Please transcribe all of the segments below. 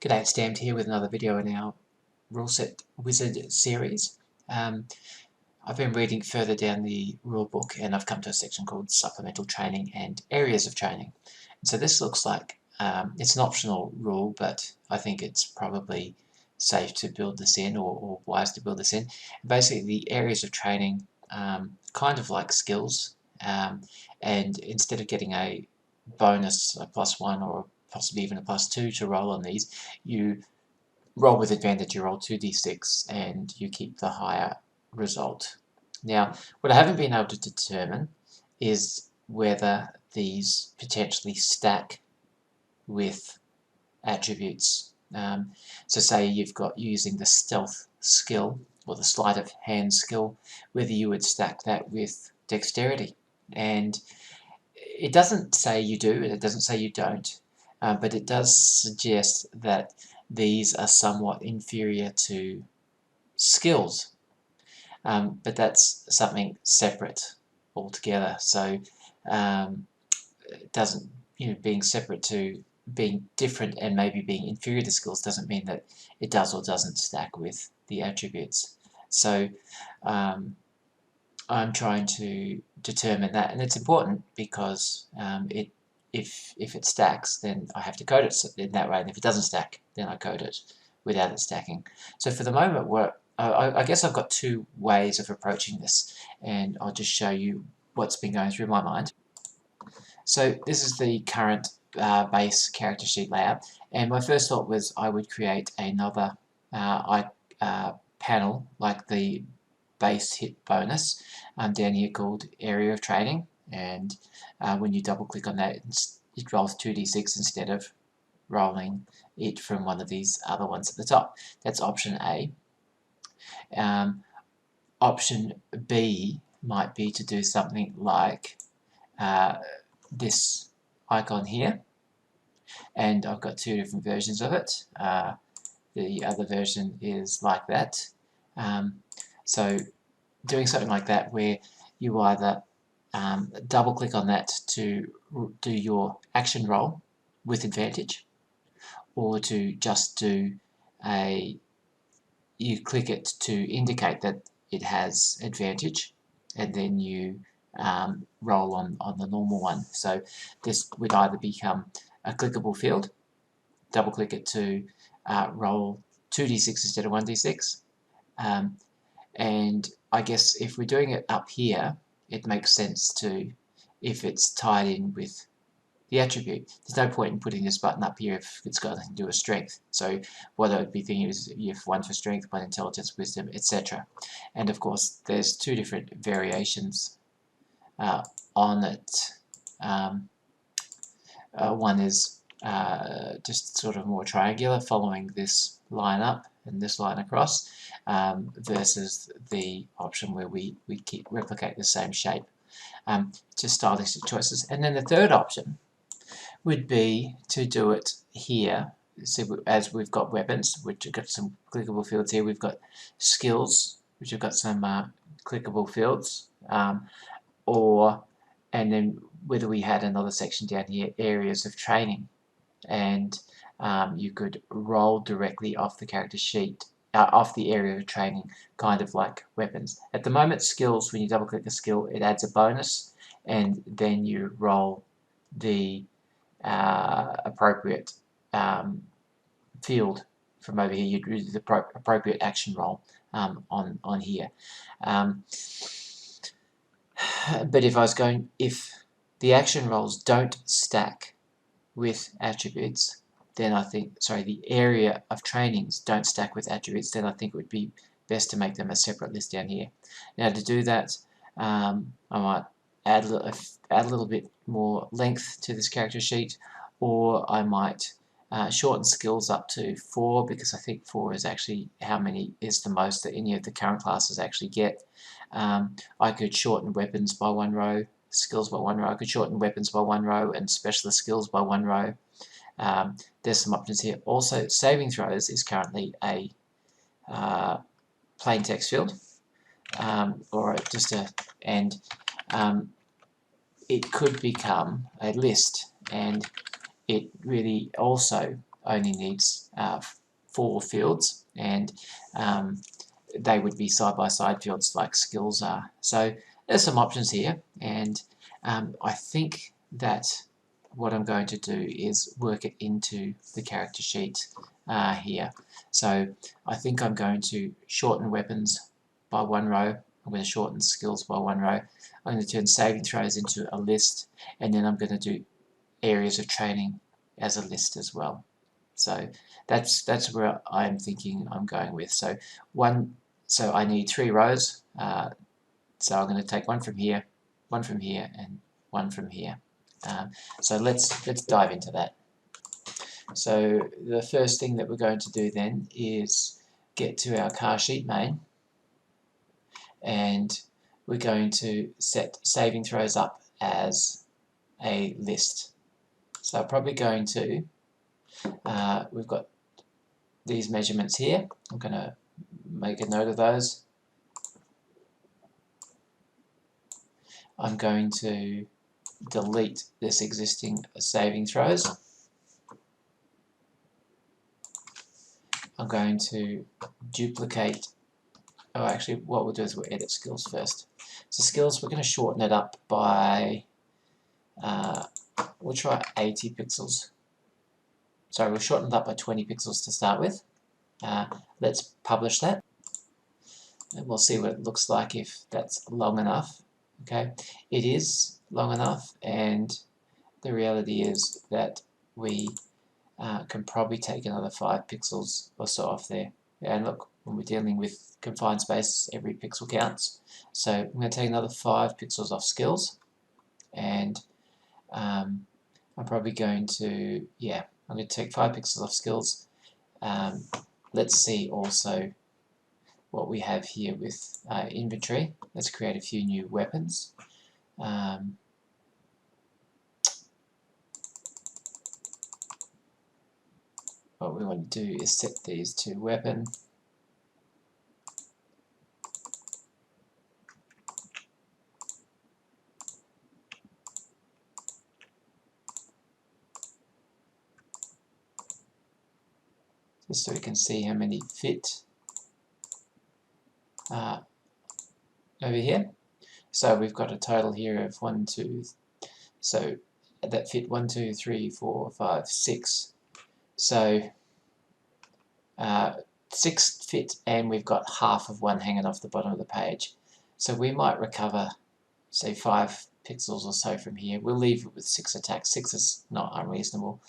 G'day, it's Dan here with another video in our Ruleset Wizard series. I've been reading further down the rulebook and I've come to a section called Supplemental Training and Areas of Training. And so this looks like it's an optional rule, but I think it's probably safe to build this in or wise to build this in. And basically, the areas of training, kind of like skills, and instead of getting a bonus, a +1 or possibly even a +2 to roll on these, you roll with advantage, you roll 2d6 and you keep the higher result. Now, what I haven't been able to determine is whether these potentially stack with attributes. So say you've got using the stealth skill or the sleight of hand skill, whether you would stack that with dexterity. And it doesn't say you do, it doesn't say you don't, but it does suggest that these are somewhat inferior to skills. But that's something separate altogether. So it doesn't, being separate to being different and maybe being inferior to skills doesn't mean that it does or doesn't stack with the attributes. So I'm trying to determine that, and it's important because if it stacks, then I have to code it in that way, and if it doesn't stack, then I code it without it stacking. So for the moment, I guess I've got two ways of approaching this, and I'll just show you what's been going through my mind. So this is the current base character sheet layout, and my first thought was I would create another panel like the base hit bonus down here called Area of Training, and when you double click on that, it rolls 2d6 instead of rolling it from one of these other ones at the top. That's option A. Option B might be to do something like this icon here, and I've got two different versions of it. The other version is like that. So doing something like that where you either double click on that to do your action roll with advantage, or to just do you click it to indicate that it has advantage, and then you roll on the normal one. So this would either become a clickable field, double click it to roll 2d6 instead of 1d6, and I guess if we're doing it up here, it makes sense to, if it's tied in with the attribute. There's no point in putting this button up here if it's got nothing to do with strength. So what I would be thinking is you have one for strength, one intelligence, wisdom, etc. And of course, there's two different variations on it. One is just sort of more triangular, following this line up and this line across, versus the option where we replicate the same shape. Just stylistic choices. And then the third option would be to do it here. So as we've got weapons, which have got some clickable fields here, we've got skills, which have got some clickable fields, and then whether we had another section down here, areas of training, and you could roll directly off the character sheet, off the area of training, kind of like weapons. At the moment, skills, when you double click a skill, it adds a bonus, and then you roll the appropriate field from over here. You do the appropriate action roll on here. But if the action rolls don't stack with attributes, then I think, the area of trainings don't stack with attributes, then I think it would be best to make them a separate list down here. Now to do that, I might add a little bit more length to this character sheet, or I might shorten skills up to 4, because I think 4 is actually how many is the most that any of the current classes actually get. I could shorten weapons by 1 row, skills by 1 row. I could shorten weapons by 1 row and specialist skills by 1 row. There's some options here. Also, saving throws is currently a plain text field, or just it could become a list, and it really also only needs 4 fields, and they would be side-by-side fields like skills are. So there's some options here, and I think that what I'm going to do is work it into the character sheet here. So I think I'm going to shorten weapons by 1 row. I'm going to shorten skills by 1 row. I'm going to turn saving throws into a list, and then I'm going to do areas of training as a list as well. So that's where I'm thinking I'm going with. So I need 3 rows. So I'm going to take 1 from here, 1 from here, and 1 from here. So let's dive into that. So the first thing that we're going to do then is get to our car sheet main, and we're going to set saving throws up as a list. So I'm probably going to, we've got these measurements here. I'm going to make a note of those. I'm going to delete this existing saving throws. I'm going to duplicate, oh actually what we'll do is we'll edit skills first. So skills, we're going to shorten it up by, we'll try 80 pixels. Sorry, we'll shorten it up by 20 pixels to start with. Let's publish that, and we'll see what it looks like if that's long enough. Okay, it is long enough, and the reality is that we can probably take another 5 pixels or so off there. And look, when we're dealing with confined space, every pixel counts. So I'm going to take another 5 pixels off skills, and I'm probably going to, yeah, I'm going to take 5 pixels off skills. Let's see also what we have here with inventory. Let's create a few new weapons. What we want to do is set these to weapon. Just so we can see how many fit over here. So we've got a total here of 1, 2, so that fit 1, 2, 3, 4, 5, 6. So 6 fit, and we've got half of one hanging off the bottom of the page. So we might recover, say, 5 pixels or so from here. We'll leave it with 6 attacks. 6 is not unreasonable.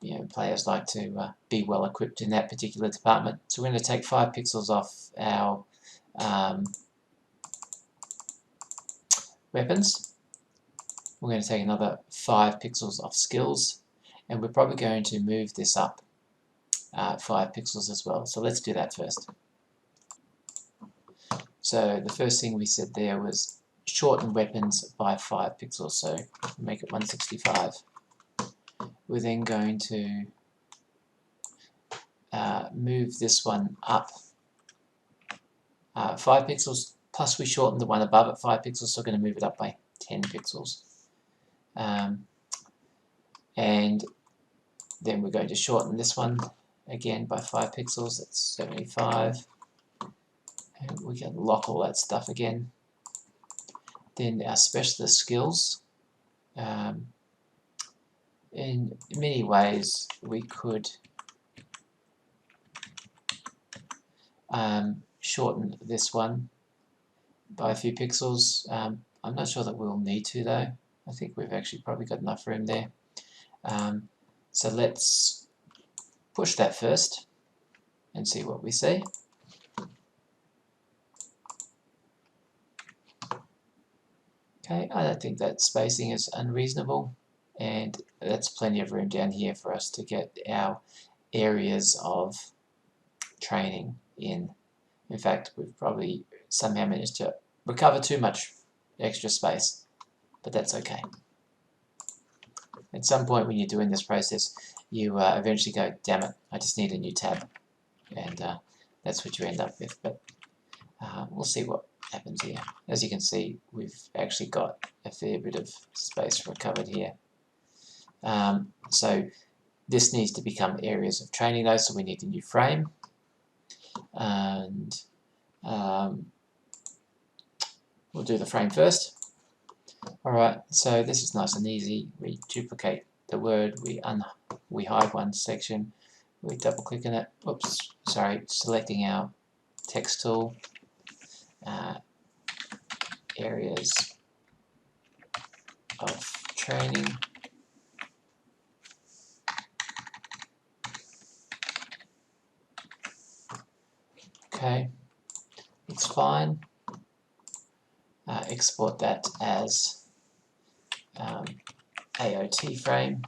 You know, players like to be well equipped in that particular department. So we're going to take 5 pixels off our weapons. We're going to take another 5 pixels off skills, and we're probably going to move this up 5 pixels as well. So let's do that first. So the first thing we said there was shorten weapons by 5 pixels, so make it 165. We're then going to move this one up 5 pixels, plus we shortened the one above it 5 pixels, so we're going to move it up by 10 pixels. And then we're going to shorten this one again by 5 pixels, that's 75. And we can lock all that stuff again. Then our specialist skills. In many ways we could shorten this one by a few pixels. I'm not sure that we'll need to though. I think we've actually probably got enough room there. So let's push that first and see what we see. Okay, I don't think that spacing is unreasonable, and that's plenty of room down here for us to get our areas of training in. In fact, we've probably somehow managed to recover too much extra space, but that's okay. At some point when you're doing this process, you eventually go, damn it, I just need a new tab, and that's what you end up with. But we'll see what happens here. As you can see, we've actually got a fair bit of space recovered here. So This needs to become areas of training though, so we need a new frame. And we'll do the frame first. Alright, so this is nice and easy. We duplicate the word, we hide one section, we double click on it, selecting our text tool, areas of training. Okay, looks fine. Export that as AOT frame.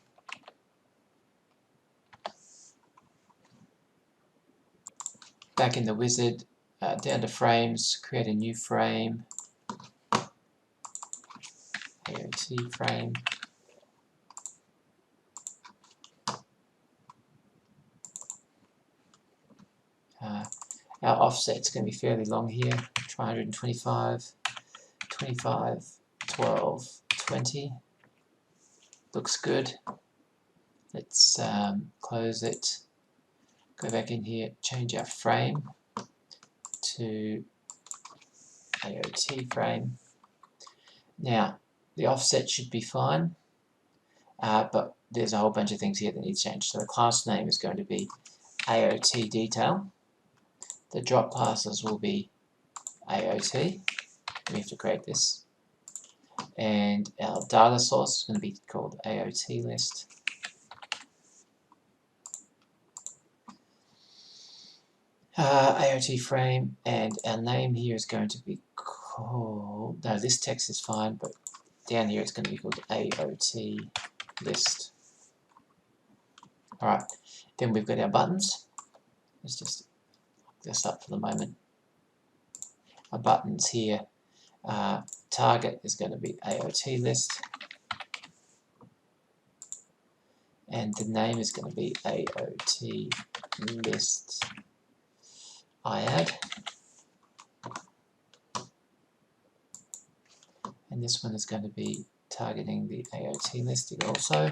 Back in the wizard, down to frames, create a new frame, AOT frame. Our offset's going to be fairly long here, try 125, 25, 12, 20. Looks good. Let's close it. Go back in here, change our frame to AOT frame. Now, the offset should be fine, but there's a whole bunch of things here that need to change. So the class name is going to be AOT detail. The drop classes will be AOT. We have to create this. And our data source is going to be called AOT list. AOT frame, and our name here is going to be called, no, this text is fine, but down here it's going to be called AOT list. Alright, then we've got our buttons. Let's just look this up for the moment. Our buttons here, target is going to be AOT list, and the name is going to be AOT list IAD, and this one is going to be targeting the AOT listing also,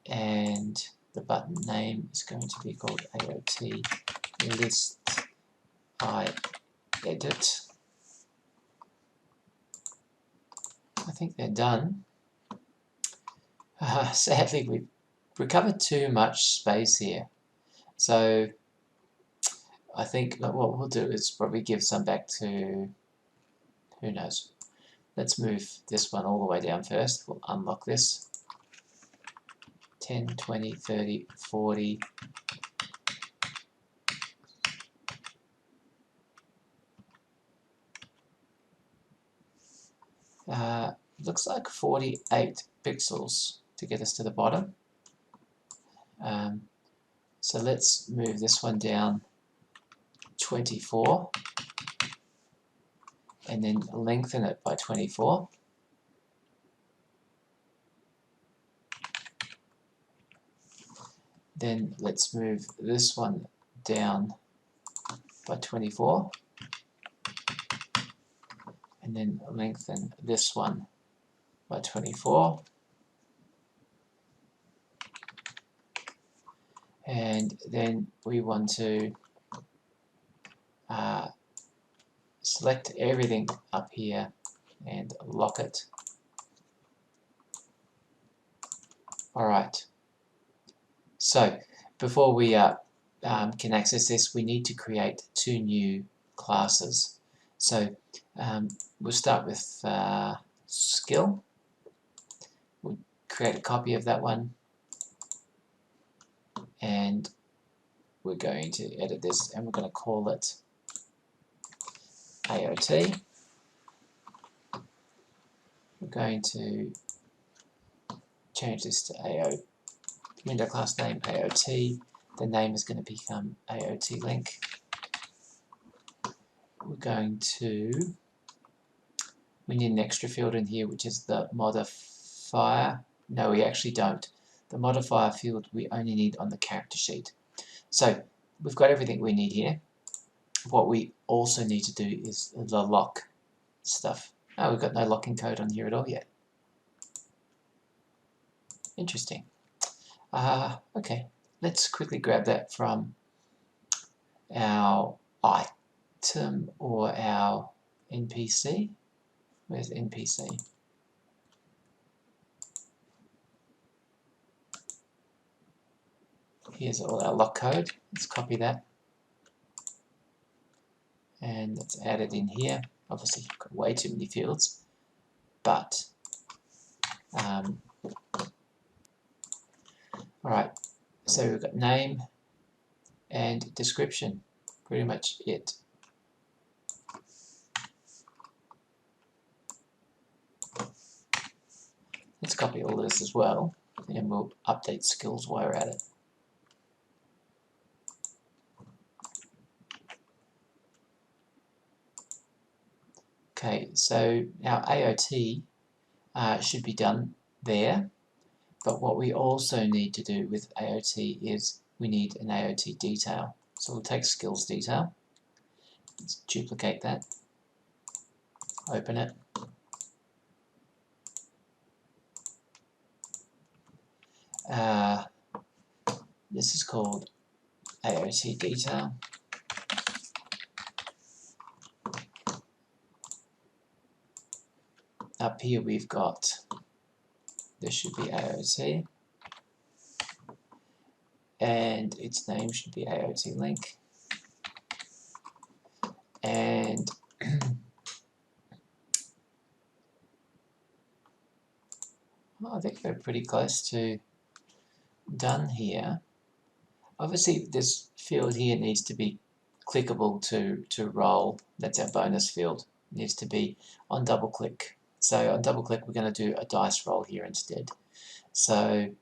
and the button name is going to be called AOT list IEdit. I think they're done. Sadly, we've recovered too much space here, so I think what we'll do is probably give some back to, who knows. Let's move this one all the way down first. We'll unlock this. 10, 20, 30, 40. Looks like 48 pixels to get us to the bottom. So let's move this one down 24 and then lengthen it by 24. Then let's move this one down by 24 and then lengthen this one by 24. And then we want to select everything up here and lock it. Alright, so before we can access this, we need to create two new classes. So we'll start with skill. We'll create a copy of that one, and we're going to edit this and we're going to call it AOT. We're going to change this to AO, window class name AOT. The name is going to become AOT link. We're going to, we need an extra field in here, which is the modifier. No, we actually don't. The modifier field we only need on the character sheet. So we've got everything we need here. What we also need to do is the lock stuff. Oh, we've got no locking code on here at all yet. Interesting. Okay, let's quickly grab that from our item or our NPC. Where's NPC? Here's all our lock code. Let's copy that. And let's add it in here. Obviously, you've got way too many fields, but alright, so we've got name and description, pretty much it. Let's copy all this as well, and we'll update skills while we're at it. Okay, so our AOT should be done there, but what we also need to do with AOT is we need an AOT detail. So we'll take skills detail, let's duplicate that, open it, this is called AOT detail. Up here we've got, this should be AOT, and its name should be AOT link, and I think we're pretty close to done here. Obviously this field here needs to be clickable to roll. That's our bonus field. It needs to be on double click. So on double click we're going to do a dice roll here instead. So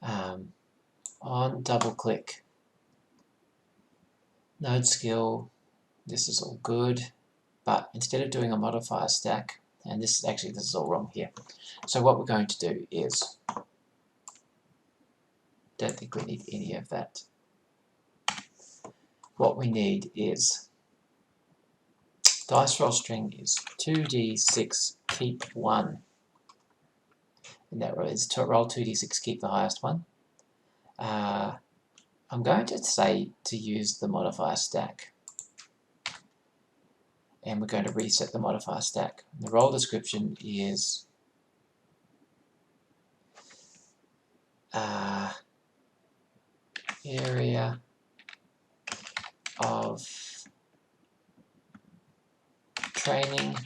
on double click, node skill, this is all good, but instead of doing a modifier stack, and this is all wrong here. So what we're going to do is, don't think we need any of that. What we need is dice roll string is 2d6 keep 1, and that is to roll 2d6 keep the highest one. I'm going to say to use the modifier stack, and we're going to reset the modifier stack. The role description is area of training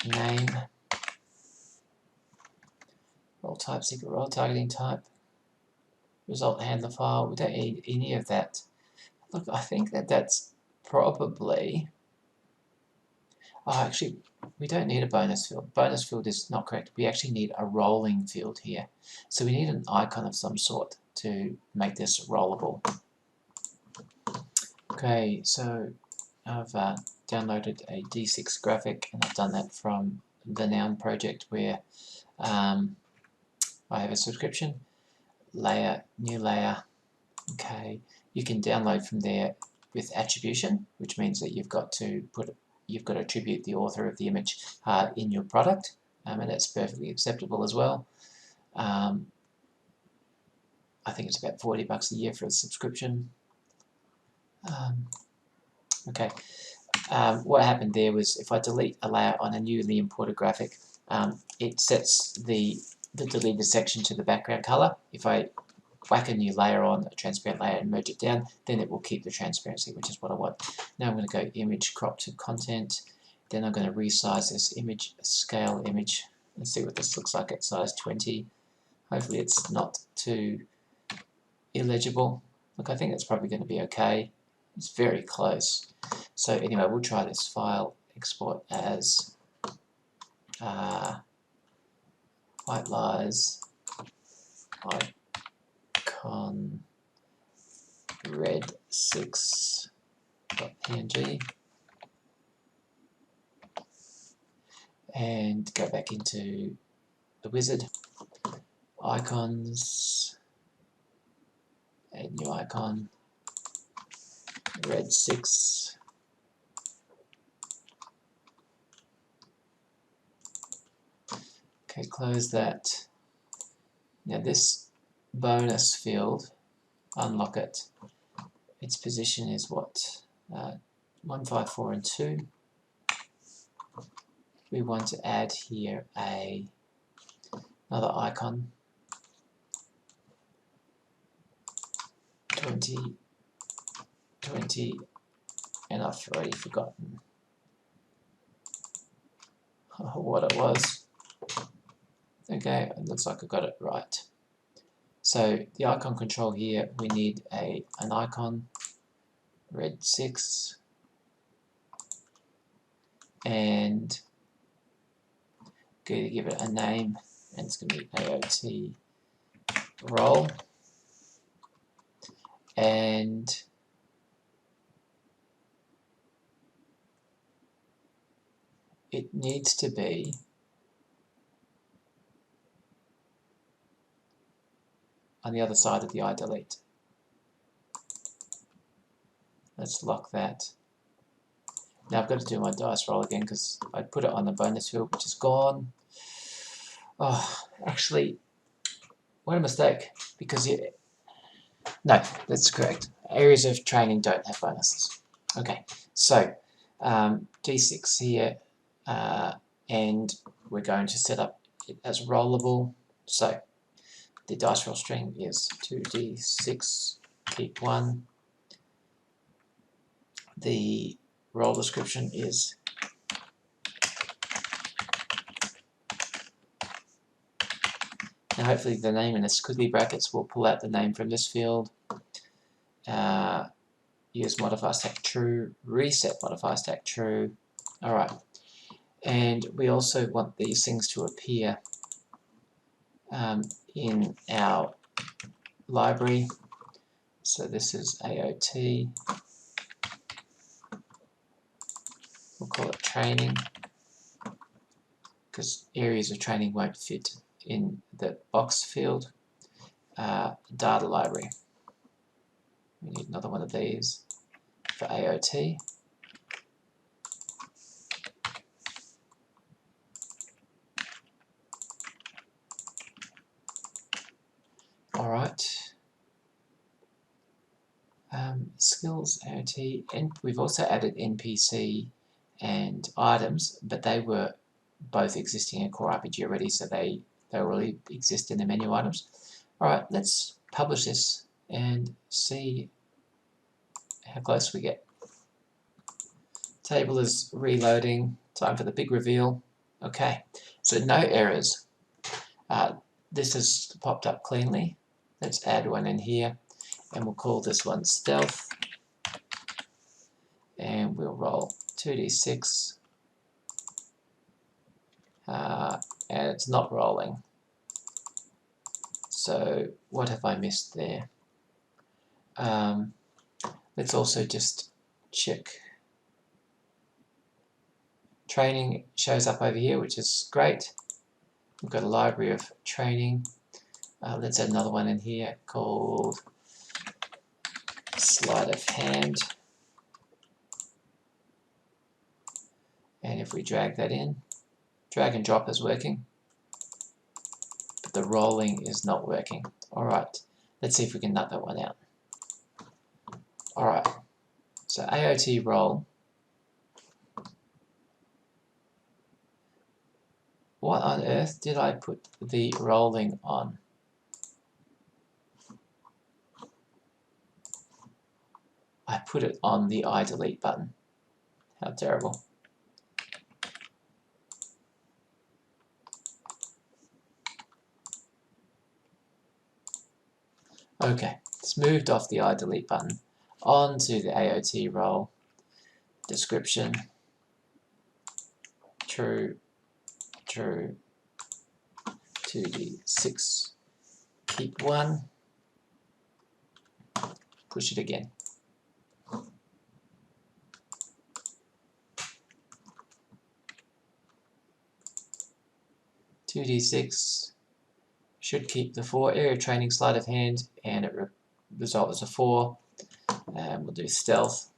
name, role type, secret role, targeting type, result handler file. We don't need any of that. Look, I think that's probably, actually we don't need a bonus field. Bonus field is not correct. We actually need a rolling field here. So we need an icon of some sort to make this rollable. Okay, so I've downloaded a D6 graphic, and I've done that from the Noun project where I have a subscription, layer, new layer. Okay, you can download from there with attribution, which means that you've got to attribute the author of the image in your product, and that's perfectly acceptable as well. I think it's about $40 a year for a subscription. Okay, what happened there was if I delete a layer on a newly imported graphic, it sets the deleted section to the background color. If I whack a new layer on, a transparent layer, and merge it down, then it will keep the transparency, which is what I want. Now I'm going to go image crop to content, then I'm going to resize this image, scale image. Let's see what this looks like at size 20. Hopefully it's not too illegible. Look, I think that's probably going to be okay. It's very close. So anyway, we'll try this file, export as white lies icon red 6.png, and go back into the wizard, icons, add new icon, red 6, Okay, close that. Now this bonus field, unlock it. Its position is what? 1, 5, 4, and 2. We want to add here another icon. 20, 20, and I've already forgotten what it was. Okay, it looks like I got it right. So the icon control here, we need an icon, red 6, and going to give it a name, and it's going to be AOT role, and it needs to be on the other side of the iDelete. Let's lock that. Now I've got to do my dice roll again because I put it on the bonus field, which is gone. Oh, actually, what a mistake, because no, that's correct. Areas of training don't have bonuses. Okay, so D6 here, and we're going to set up it as rollable. So the dice roll string is 2d6, keep 1. The role description is now hopefully the name in the squiggly brackets will pull out the name from this field. Use modifier stack true, reset modifier stack true. Alright, and we also want these things to appear in our library. So this is AOT. We'll call it training, because areas of training won't fit in the box field. Data library. We need another one of these for AOT. Alright. Skills, AOT, and we've also added NPC and items, but they were both existing in Core RPG already, so they already exist in the menu items. Alright, let's publish this and see how close we get. Table is reloading. Time for the big reveal. Okay, so no errors. This has popped up cleanly. Let's add one in here, and we'll call this one stealth. And we'll roll 2d6. And it's not rolling. So what have I missed there? Let's also just check. Training shows up over here, which is great. We've got a library of training. Let's add another one in here called sleight of hand. And if we drag that in, drag and drop is working, but the rolling is not working. Alright, let's see if we can nut that one out. Alright, so AOT roll. What on earth did I put the rolling on? I put it on the iDelete button. How terrible. Okay, it's moved off the iDelete button onto the AOT role. Description, true, true, 2d6, keep 1, push it again. $2d6 should keep the 4. Area training sleight of hand, and it result is a 4. And we'll do stealth.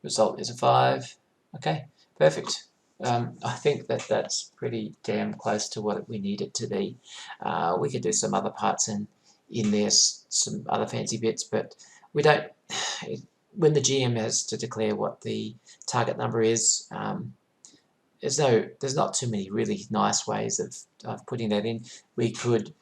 Result is a 5. Okay, perfect. I think that that's pretty damn close to what we need it to be. We could do some other parts in there, some other fancy bits, but we don't. When the GM has to declare what the target number is, there's not too many really nice ways of putting that in. We could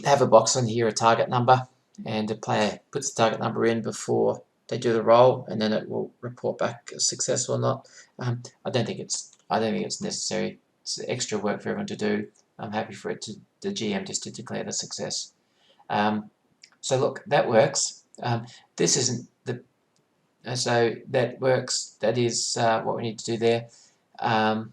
have a box on here, a target number, and the player puts the target number in before they do the roll, and then it will report back a success or not. I don't think it's necessary. It's extra work for everyone to do. I'm happy for the GM just to declare the success. So look, that works. This isn't the so that works. That is what we need to do there. I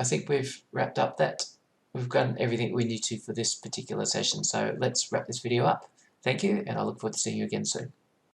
think we've wrapped up that. We've done everything we need to for this particular session. So let's wrap this video up. Thank you, and I look forward to seeing you again soon.